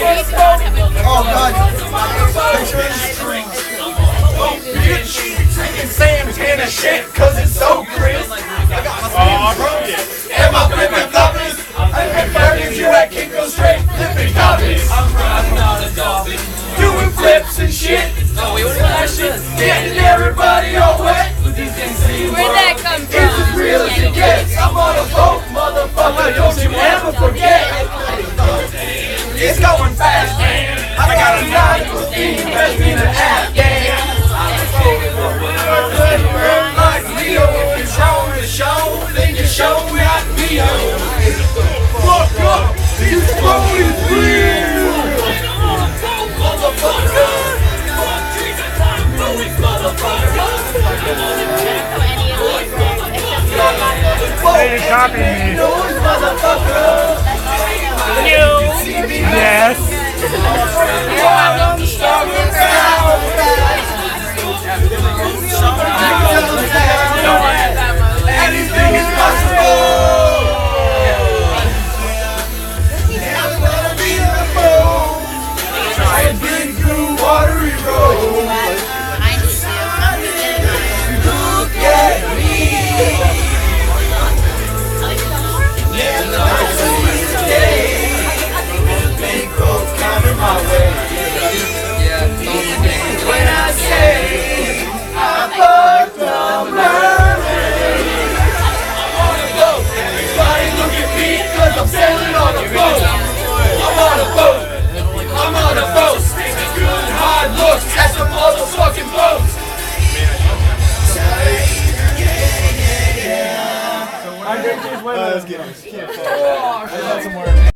Oh, God. Drinking Santana shit, cause it's so crisp. I got my and my flipping floppies. I hit burgers, you at Kinko straight flipping copies. I'm riding on a dolphin, doing flips and shit. Getting everybody all wet. Where'd that come from? It's as real as it gets. I'm on a boat, motherfucker, don't you ever forget. It's going fast, man. I got a nine-15 best in an Afghan. Like Leo, control the show, then you show me how to be. Fuck up, you slowly breathe.